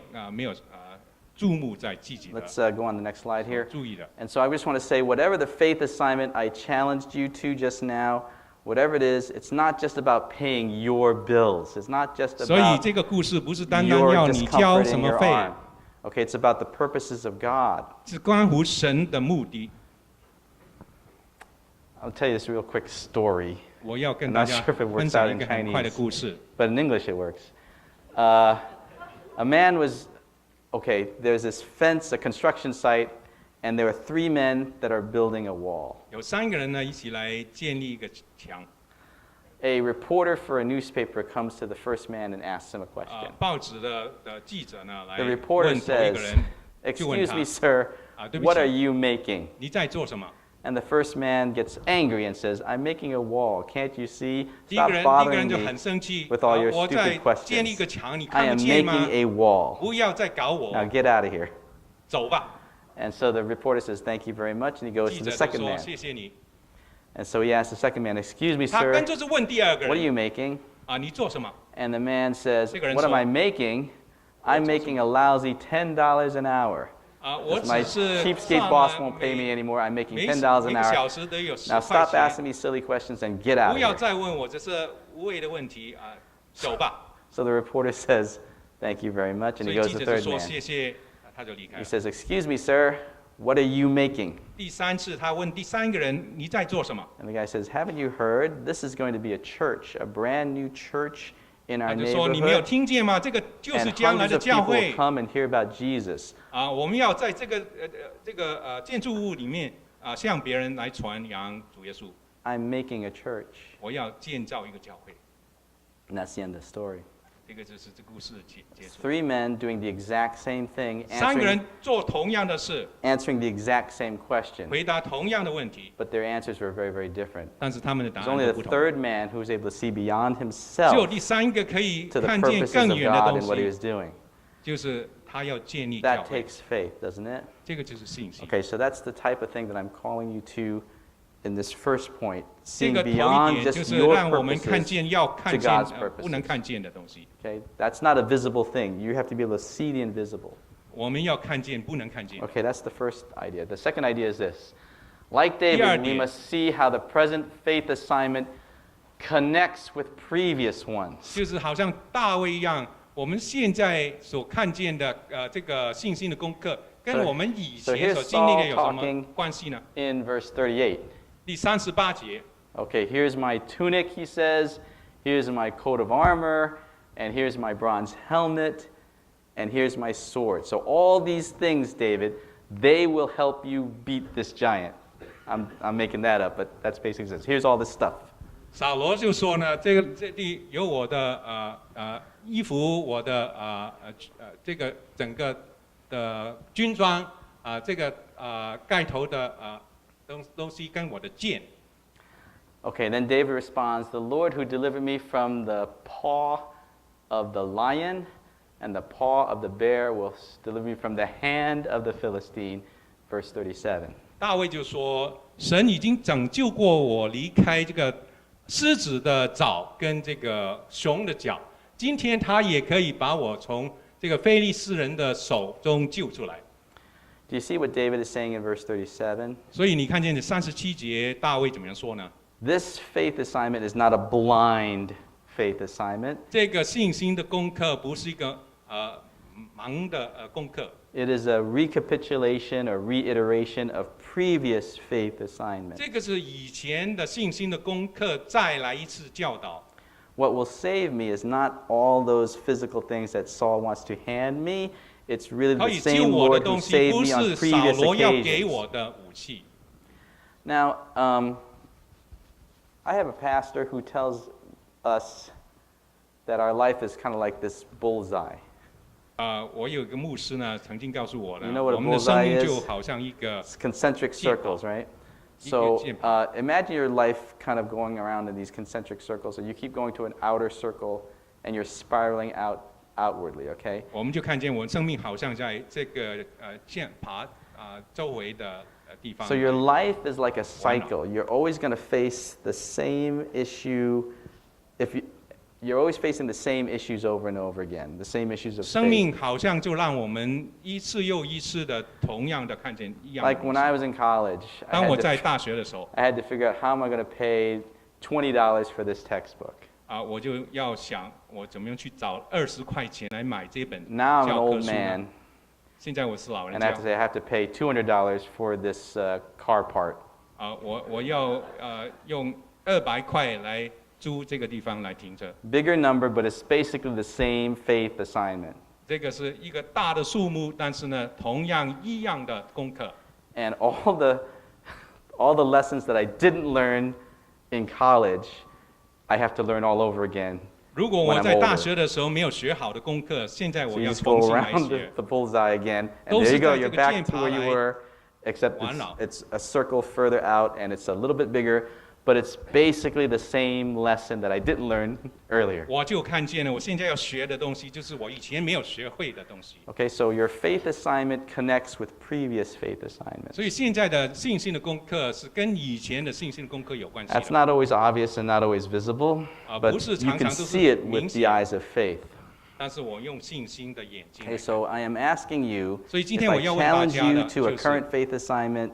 注目在自己的 Let's go on the next slide here. 注意的。 And so I just want to say, whatever the faith assignment I challenged you to just now, whatever it is, it's not just about paying your bills. It's not just 所以 about 这个故事不是单单 your 要你交 discomfort 什 in 么 your 费， arm. Okay, it's about the purposes of God. 是关乎神的目的。 I'll tell you this real quick story, 我要跟 I'm 大 not 家 sure if it works 分享 out 一 in 个很快的 Chinese. 故事。 but in English it works. A man was, okay, there's this fence, a construction site, and there are 3 men that are building a wall. 有3个人呢一起来建立一个墙。 A reporter for a newspaper comes to the first man and asks him a question. 报纸的记者呢来 The 问 reporter 头一个 says, 人，就问 "Excuse 他 me, sir, 对不起。 what are you making?" 你在做什么？ And the first man gets angry and says, "I'm making a wall. Can't you see? 第一个 Stop 人，第一个 bothering 人就 me 很生气。 with all your 我在 stupid 建立一个 questions. 墙，你 I 看 am 不见吗？ making a wall. 不要再搞我， Now get out of here." 走吧。 And so the reporter says, "Thank you very much," and he goes 记 to 者 the 就 second 说 man. 谢谢你。 And so he asks the second man, "Excuse me, 他 sir, 跟就是问第二个 what are 人 you making?" 你做什么？ And the man says, 这个人 "What am 说， I making? I'm making a lousy $10 an hour. 我 My 只是 cheapskate 算 boss 了 won't pay me anymore. I'm making 每$10 an 每个 hour. 小时得有10 Now 块 stop 钱。 asking me silly questions and get out 不 of 要 here." 再问我这是无谓的问题走吧。 So the reporter says, "Thank you very much," and 所 he 以 goes 记 to 者 the 就 third 说 man. 谢谢，他就离开 He 了。 says, "Excuse me, sir, what are you making?" 第3次他问第3个人你在做什么？ And the guy says, "Haven't you heard? This is going to be a church, a brand new church in 他 our 就说你没有 neighborhood. 听见吗？这个就是 And 将来 hundreds 的 of 教 people 会 will come and hear about Jesus. 我们要在这个建筑物里面向别人来传扬主耶稣。 I'm making a church." 我要建造一个教会。 And that's the end of the story. 这个就是这故事的结束。 3 men doing the exact same thing, 3个人 answering, 做同样的事， answering the exact same question. 回答同样的问题， But their answers were very, very different. 但是他们的答 It's 案 only 都 the 不同。 third man who was able to see beyond 只有 himself 第3个可以 to the 看见 purposes 更 of 远的 God 东 and what he 西， was doing. 就是他要建立教 That 会。 takes faith, doesn't it? 这个就是信心。 Okay, so that's the type of thing that I'm calling you to in this first point, 这 seeing 个头一 beyond 点就 just 是 your 让我们看 purposes. 见要看 to 见 God's 不能 purposes. 看见的东西。 Okay, that's not a visible thing. You have to be able to see the invisible. 我们要看见不能看见。 Okay, that's the first idea. The second idea is this. Like 第 David, 二 we 点 must see how the present faith assignment connects with previous ones. 就是好像大卫一样，我们现在所看见的这个信心的功课，跟 So- 我们以 so 前 here's 所经历的有什 Saul 么 talking 关系呢？ In verse 38. 第38节， Okay, here's my tunic, he says. Here's my coat of armor. And here's my bronze helmet. and here's my sword. So all these things, David, they will help you beat this giant. I'm making that up, but that's basically says, here's all this stuff. 扫罗就说呢，这里有我的衣服，我的这个整个的军装这个盖头的东西跟我的剑。Okay, then David responds, "The Lord who delivered me from the paw of the lion and the paw of the bear will deliver me from the hand of the Philistine." Verse 37. 大卫就说：“神已经拯救过我，离开这个狮子的爪跟这个熊的脚，今天他也可以把我从这个非利士人的手中救出来。” Do you see what David is saying in verse 37? 所以你看见37节，大卫怎么样说呢？ This faith assignment is not a blind faith assignment. 这个信心的功课不是一个盲的功课。 It is a recapitulation or reiteration of previous faith assignments. 这个是以前的信心的功课，再来一次教导。 What will save me is not all those physical things that Saul wants to hand me. It's really 可 the 以救 same 我的 Lord who 东西， saved 不 me on 是扫 previous 罗要给 occasions. 我的武器。 Now, I have a pastor who tells us that our life is kind of like this bullseye. 我有一个牧师呢，曾经告诉我呢， You know what a 我们的生 bullseye 命 is? 就好像一个 It's concentric circles, right? So imagine your life kind of going around in these concentric circles, and you keep going to an outer circle, and you're spiraling outwardly, okay? 我们就看见我们生命好像在这个线周围的地方。 So your life is like a cycle. You're always going to face the same issue. You're always facing the same issues over and over again, the same issues of 生 faith. 命好像就让我们一次又一次的同样的看见一样的 Like 东 when 西。 I was in college, 当我在大学的时候， I had to figure out how am I going to pay $20 for this textbook. 我就要想我怎么样去找20块钱来买这本 Now I'm an 教科 old 书 man, 呢？现在我是老人 and I 家 have to，say I have to pay $200 for this car part. 我要用200块来租这个地方来停车。 Bigger number, but it's basically the same faith assignment. 这个是一个大的数目，但是呢，同样一样的功课。 And all the lessons that I didn't learn in college, I have to learn all over again. 如果我在大学的时候没有学好的功课，现在 So 我 you 要 just 重 go 新来 around 学。 the bullseye again, and 都 there 是 you go. 在 You're 这个 back 箭 to 爬 where you 来 were, except 完了。 it's a circle further out, and it's a little bit bigger, but it's basically the same lesson that I didn't learn earlier. 我就看见了，我现在要学的东西，就是我以前没有学会的东西。 Okay, so your faith assignment connects with previous faith assignments. 所以现在的信心的功课是跟以前的信心的功课有关系 That's 的。 not always obvious and not always visible, but 不是 you 常 can 常都是 see it with 明 the 显。 eyes of faith. 但是我用信心的眼睛 Okay, 来看。 so I am asking you, 所以今 if 天我 I 要问大 challenge 家 you 的 to a 就是 current faith assignment,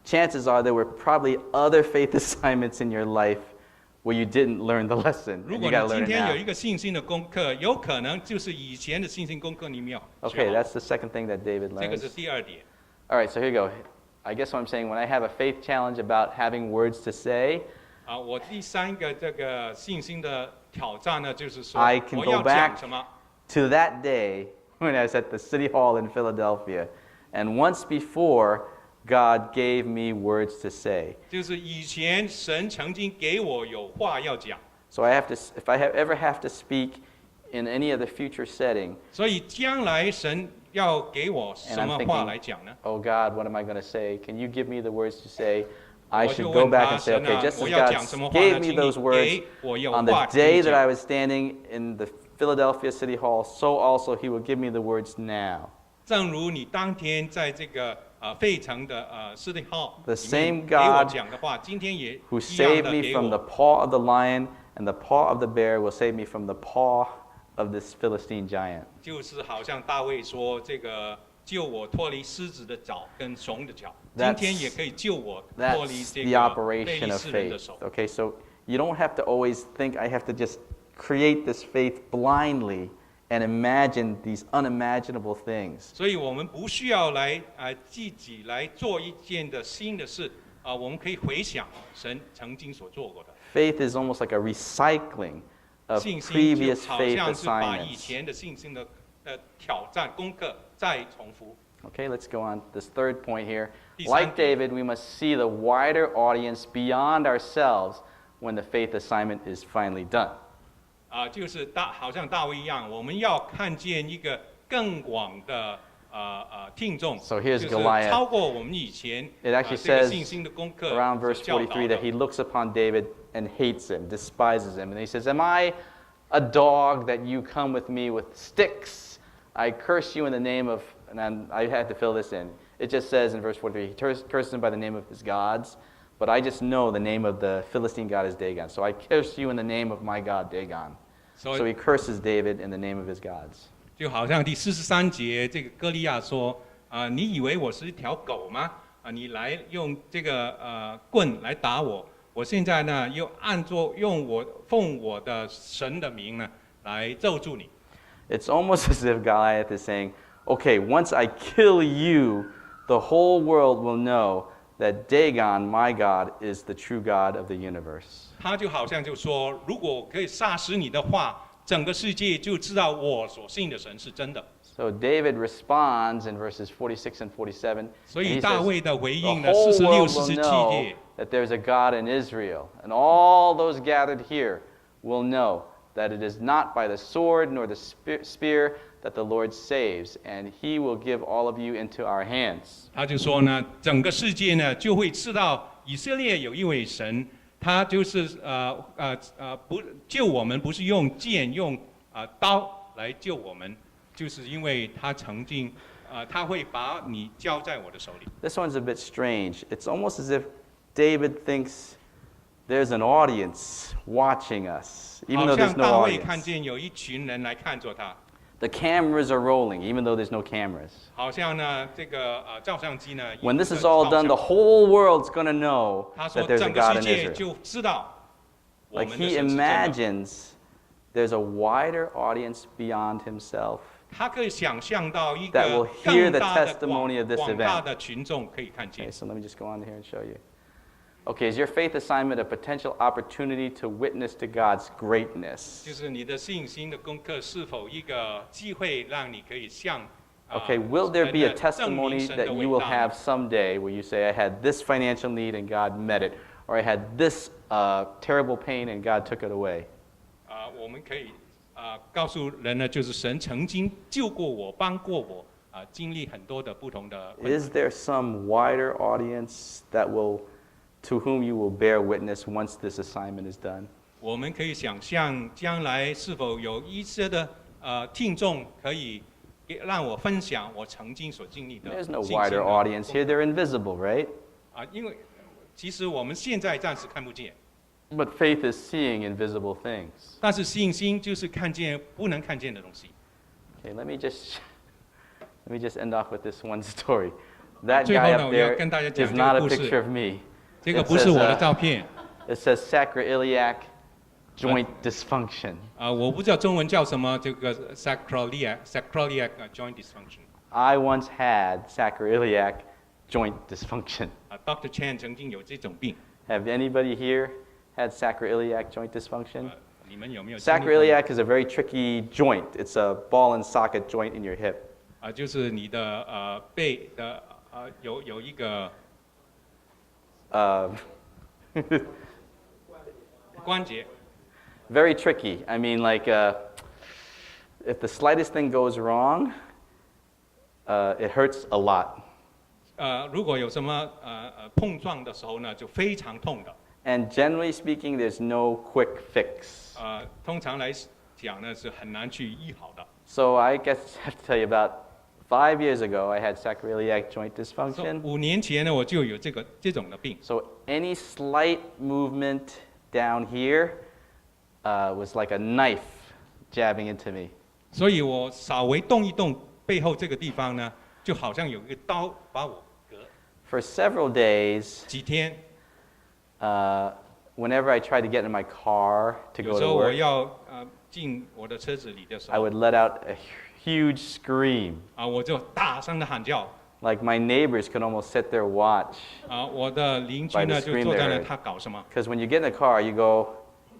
chances are there were probably other faith assignments in your life where you didn't learn the lesson, 如 and 果 you 你 got to 今 learn it 天有 now. 一个信心的功课，有可能就是以前的信心功课你没有学 Okay, 好。 that's the second thing that David 这个 learns. 是第二点。 All right, so here you go. I guess what I'm saying, when I have a faith challenge about having words to say, 我第三个这个信心的挑战呢，就是说 I can 我 go 要 back 讲什么。 to that day when I was at the City Hall in Philadelphia, and once before, God gave me words to say. 就是以前神曾经给我有话要讲， So I have to, if I ever have to speak in any of the future setting, 所以将来神要给我 and 什 I'm 么 thinking, 话来讲呢？ oh God, what am I going to say? Can you give me the words to say? I 我就 should go 问 back 他 and say, 神 okay, 啊， just 我 as 要 God 讲什么话 gave 呢？ me 请 those 你 words 给我有 on the 话 day 请 that I 讲。 was standing in the Philadelphia City Hall, so also He will give me the words now. 正如你当天在这个费城的City Hall The 里面 same 给我 God 讲的话，今天也 Who 一样 saved 的 me 给 from the 我。 paw of the lion and the paw of the bear will save me from the paw of this Philistine giant. 就是好像大卫说，这个救我脱离狮子的爪跟熊的脚，今 That's- 天也可以救我脱离 That's 这 the 个 operation 非利 of 士人的 faith. 手。 Okay, so you don't have to always think I have to just create this faith blindly and imagine these unimaginable things. 所以我们不需要来自己来做一件的新的事我们可以回想神曾经所做过的。 Faith is almost like a recycling of 信心就 previous 好 faith 像是把以 assignments. 前的信心的的挑战功课再重复。Okay, let's go on this third point here. 第三 Like 点 David, we must see the wider audience beyond ourselves when the faith assignment is finally done. 就是好像大卫一样，我们要看见一个更广的听众， So here's 就是 Goliath. 超过我们以前 It actually 这个 says 信心的功课 around 所 verse 教导 43 的 that he looks upon David and hates him, despises him. And he says, Am I a dog that you come with me with sticks? I curse you in the name of, and I had to fill this in. It just says in verse 43, he curses him by the name of his gods, but I just know the name of the Philistine god is Dagon. So I curse you in the name of my god, Dagon. So he curses David in the name of his gods. 就好像第43节，这个歌利亚说：“你以为我是一条狗吗？你来用这个棍来打我，我现在呢又奉我的神的名呢来咒住你。” It's almost as if Goliath is saying, okay, once I kill you, the whole world will know that Dagon, my God, is the true God of the universe. 他就好像就说：“如果我可以杀死你的话，整个世界就知道我所信的神是真的。” So David responds in verses 46 and 47. 所 and 以 he 大 says, 卫的回 the 应呢， whole 46、 world will 47 know 节， that there's a God in Israel, and all those gathered here will know that it is not by the sword nor the spear that the Lord saves, and he will give all of you into our hands. 他就说呢，整个世界呢就会知道以色列有一位神，他就是不救我们，不是用剑用刀来救我们，就是因为他曾经他会把你交在我的手里。 This one's a bit strange. It's almost as if David thinks there's an audience watching us, even 好 though there's 像 no 大卫看 audience. 见有一群人来看着他， The cameras are rolling, even though there's no cameras. 好像呢这个照相机呢。 When this is all done, the whole world's going to know 他说 that there's a 整个 God 世 in 界 Israel. 就知道我 Like 们的 he 神是真的。 imagines there's a wider audience beyond himself 他可以想象到一 that will 个 hear 更 the 大的 testimony of this 广大 event. 的群众可以看见 Okay,。so let me just go on here and show you. Okay, is your faith assignment a potential opportunity to witness to God's greatness? 就是你的信心的功课是否一个机会，让你可以向 Okay, will there be a 神的证明 testimony 神的 that 伟 you will 大 have someday where you say, I had this financial need and God met it, or I had this terrible pain and God took it away? 我们可以告诉人呢，就是神曾经救过我，帮过我，经历很多的不同的困难。 Is there some wider audience to whom you will bear witness once this assignment is done? 我们可以想象将来是否有一些的听众可以让我分享我曾经所经历的 There's no 信心 wider 的 audience here. They're invisible, right? 因为其实我们现在暂时看不见， But faith is seeing invisible things. 但是信心就是看见不能看见的东西。 Okay, let me just end off with this one story. That 最后 guy 呢， up 我要 there 跟大家讲 is 这 not 个 a 故 picture 事， of me. 这个 It 不是 says, 我的照片。 It says sacroiliac joint dysfunction. 我不知道中文叫什么，这个 sacroiliac joint dysfunction。 I once had sacroiliac joint dysfunction. Dr. Chan 曾经有这种病， Have anybody here had sacroiliac joint dysfunction? 你们有没有经历过？ Sacroiliac is a very tricky joint. It's a ball and socket joint in your hip. 就是你的背的有一个 Uh, 关节， very tricky. I mean, like, if the slightest thing goes wrong, it hurts a lot. 如果有什么碰撞的时候呢，就非常痛的。 And generally speaking, there's no quick fix. 通常来讲呢，是很难去医好的。 So I guess I have to tell you about 5 years ago, I had sacroiliac joint dysfunction. 5年前呢，我就有这种的病。 So any slight movement down here was like a knife jabbing into me. 所以我稍微动一动背后这个地方呢，就好像有一个刀把我割。 For several days, 几天， whenever I tried to get in my car to 有 go 时 to 候我 work, 要进我的车子里的时 I 候， would let out a huge scream. 我就大声的喊叫。 Like my neighbors could almost sit there watch. 我的邻居 By the 呢就 scream 坐在 they 那， heard. 他搞什么？ Because when you get in the car, you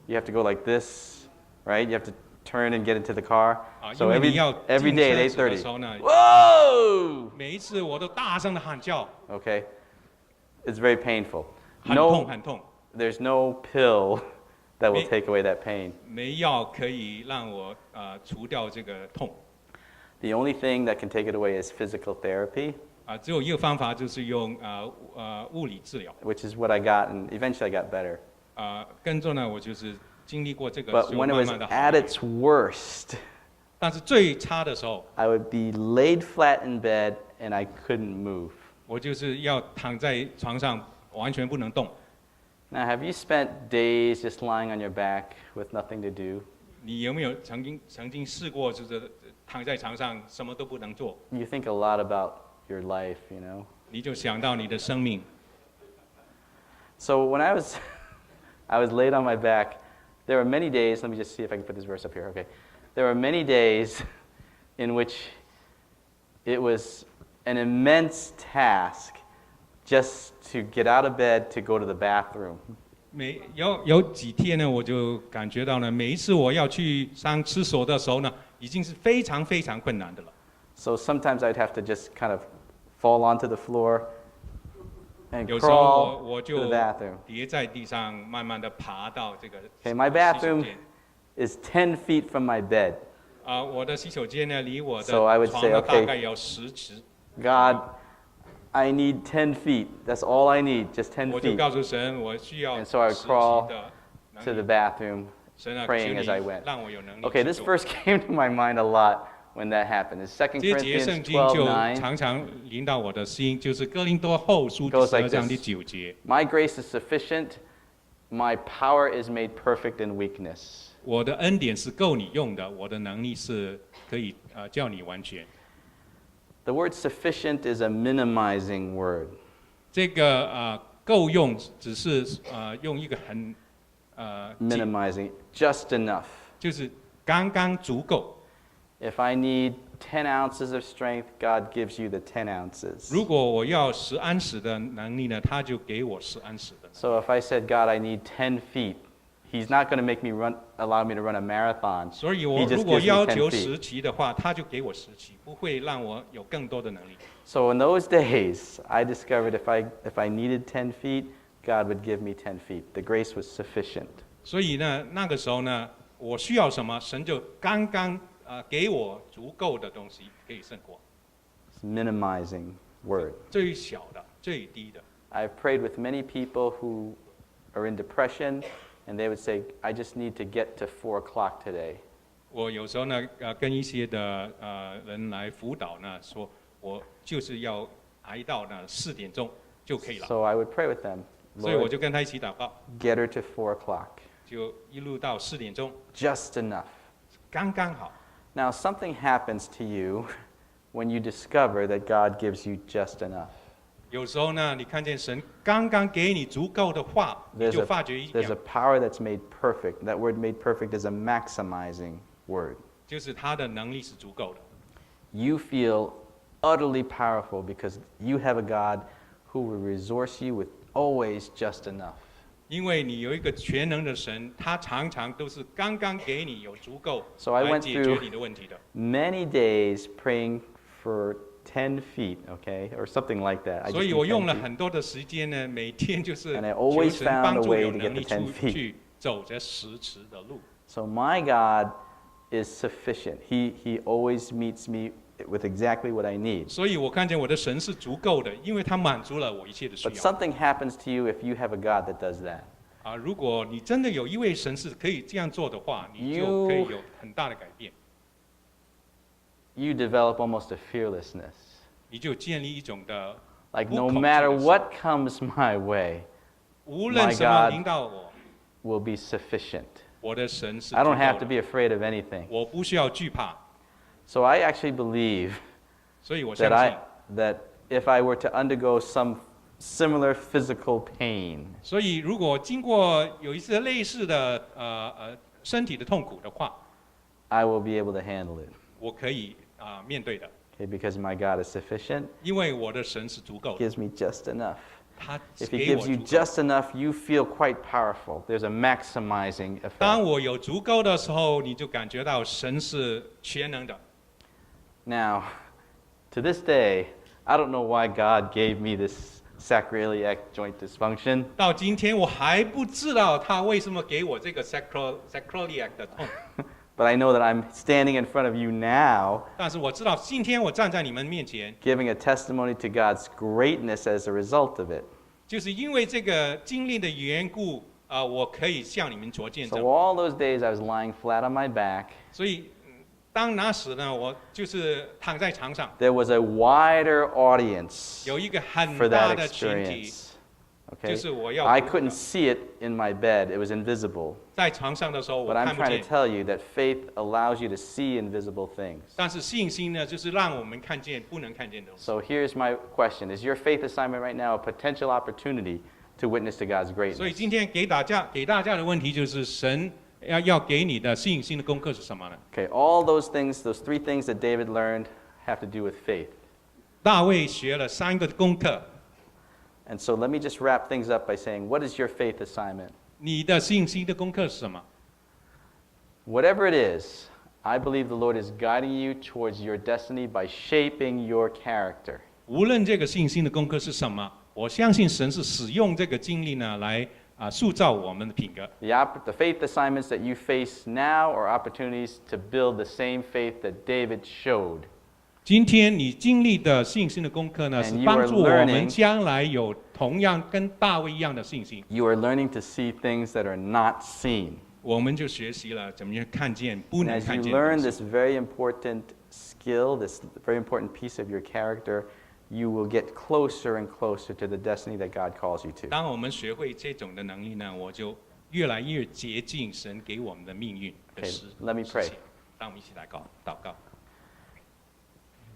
have to go like this, right? You have to turn and get into the car. 啊，因 So 为你要 every 进 day 车 at 子的 8:30. 时候呢， Whoa! 每一次我都大声的喊叫， Okay, it's very painful. 很痛 No, 很痛， there's no pill that will Me- take away that pain. 没药可以让我除掉这个痛。 The only thing that can take it away is physical therapy, 啊，只有一个方法就是用物理治疗。 which is what I got, and eventually I got better. 跟着呢，我就是经历过这个， But 就 when it 慢 was 慢的好 at 一点。 its worst, 但是最差的时候， I would be laid flat in bed and I couldn't move. 我就是要躺在床上，完全不能动。 Now, have you spent days just lying on your back with nothing to do? 你有没有曾经试过，就是躺在床上什么都不能做？ You think a lot about your life, you know? 你就想到你的生命。 So when I was, I was laid on my back, there were many days, let me just see if I can put this verse up here, okay. There were many days in which it was an immense task just to get out of bed to go to the bathroom. 有几天呢，我就感觉到呢，每一次我要去上厕所的时候呢，已经是非常非常困难的了。 So sometimes I'd have to just kind of fall onto the floor and 有时候 crawl 我 to 就 the bathroom. 跌在地上，慢慢的爬到这个 Okay, my 洗手 bathroom 间。 is 10 feet from my bed. 我的洗手间呢，离我的 So I would 床 say, 呢 okay. 大概有10尺。 God, I need 10 feet. That's all I need, just 10我就 feet 告诉神，我需要 And so I would 10级 craw 的能 to the 力。 bathroom, 神啊， praying 求 as I 你 went. 让我有能力 Okay, 去 this 做。 verse came to my mind a lot when that happened. It's 2这节圣 Corinthians 经就 12:9. 常常临到我的心，就是哥林多后书 Goes 12 like 章第 this. 9节。 My grace is sufficient. My power is made perfect in weakness. 我的恩典是够你用的，我的能力是可以叫你完全。 The word sufficient is a minimizing word. 这个够用只是用一个很Minimizing, just enough. 就是刚刚足够。 If I need 10 ounces of strength, God gives you the 10 ounces. 如果我要10安士的能力呢，他就给我10安士的能力。 So if I said, God, I need 10 feet, He's not going to make me allow me to run a marathon. 所以 He 我 just 如果 gives 要 me 求 10 feet. 10期的话，他就给我10期，不会让我有更多的能力。 So in those days, I discovered if I needed 10 feet, God would give me 10 feet. The grace was sufficient. 所以呢，那个时候呢，我需要什么，神就刚刚给我足够的东西，可以胜过 It's minimizing word. 最小的、最低的。 I've prayed with many people who are in depression, and they would say, I just need to get to 4 o'clock today. 我有时候呢，跟一些的人来辅导呢，说我就是要挨到呢4点钟就可以了。 So I would pray with them, 所以我 Lord, 就跟他一起祷告， get her to 4 o'clock. 就一路到4点钟， Just enough. 刚刚好。 Now, something happens to you when you discover that God gives you just enough. 有时候呢，你看见神刚刚给你足够的话，你 There's 就 a, 发觉一 there's a 样， power that's made perfect. That word made perfect is a maximizing word. 就是他的能力是足够的。 You feel utterly powerful because you have a God who will resource you with always just enough. 因为你有一个全能的神，他常常都是刚刚给你有足够 So I 来 went 解决 through 你的问题的。 many days praying for 10 feet, okay, or something like that. I 所 just 以 need 我用 10了 feet. 很多的时间呢，每天就是 And I 求 always 神 found 帮 a 助 way 有 to 能 get 力 the 10 feet. 去走这10尺的路。 So my God is sufficient. He always meets me with exactly what I need. 所以我看见我的神是足够的，因为他满足了我一切的需 But 要。 something happens to you if you have a God that does that. 如果你真的有一位神是可以这样做的话，你就可以有很大的改变， You develop almost a fearlessness. 你就建立一种的 Like 不 no 恐惧的 matter 心 what comes my way 无论 My 什么 God 临到我， will be sufficient. 我的神是 I 足 don't 够 have to 的， be afraid of anything. 我不需要惧怕。 So I actually believe 所以我相 that 信， that if I were to undergo some similar physical pain, 所以如果经过有一次类似的身体的痛苦的话， I will be able to handle it. 我可以面对的， Okay, because my God is sufficient, 因为我的神是足够的， gives me just enough. 他 If He 给 gives 我 you 足够。 just enough, you feel quite powerful. There's a maximizing 当 effect. 我有足够的时候，你就感觉到神是全能的。 Now, to this day, I don't know why God gave me this sacroiliac joint dysfunction. 到今天我还不知道他为什么给我这个 sacroiliac 的痛， But I know that I'm standing in front of you now, 但是我知道今天我站在你们面前， giving a testimony to God's greatness as a result of it. 就是因为这个经历的缘故，我可以向你们作见 So 证。 all those days I was lying flat on my back. 所以，当那时呢，我就是躺在床上， There was a wider audience 有一个很 for 大 that 的群体， experience. Okay? 就是我要 I couldn't see it in my bed. It was invisible. 在床上的时候我 But I'm 看不 trying 见 to，tell you that faith allows you to see invisible things. 但是信心呢，就是让我们看见不能看见的东西。 So here's my question. Is your faith assignment right now a potential opportunity to witness to God's 所以 greatness? 今天给大家的问题就是，神要给你的信心的功课是什么呢？ Okay, all those things, those three things that David learned have to do with faith. 大卫学了3个功课， And so let me just wrap things up by saying, what is your faith assignment? 你的信心的功课是什么？ Whatever it is, I believe the Lord is guiding you towards your destiny by shaping your character. 无论这个信心的功课是什么，我相信神是使用这个经历呢来塑造我们的品格。 The faith assignments that you face now are opportunities to build the same faith that David showed. 今天你经历的信心的功课呢， And 是 you 帮 are 助我 learning- 们将来有同样跟大卫一样的信心。 You are learning to see things that are not seen. 我们就学习了怎么样看见不 And 能 as 看 you 见的 learn 东 this 西。 very important skill, this very important piece of your character, you will get closer and closer to the destiny that God calls you to. 当我们学会这种的能力呢，我就越来越接近神给我们的命运的 Okay, 实 let me 实 pray. 现。让我们一起来祷告。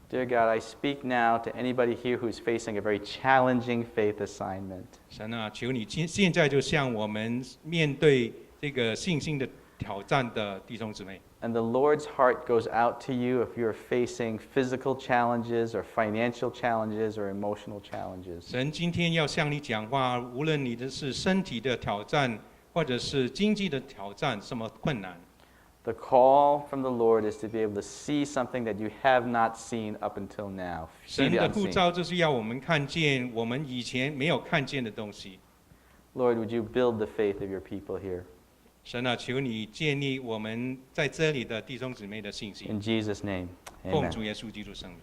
Dear God, I speak now to anybody here who's facing a very challenging faith assignment. 神啊，求你现在就向我们面对这个信心的挑战的弟兄姊妹。 And the Lord's heart goes out to you if you're facing physical challenges or financial challenges or emotional challenges. 神今天要向你讲话，无论你的是身体的挑战，或者是经济的挑战，什么困难， The call from the Lord is to be able to see something that you have not seen up until now. See 神 the 的呼 unseen. 召就是要我们看见我们以前没有看见的东西。 Lord, would you build the faith of your people here? 神啊，求你建立我们在这里的弟兄姊妹的信心。 In Jesus' name, 奉 amen. 主耶稣基督圣名。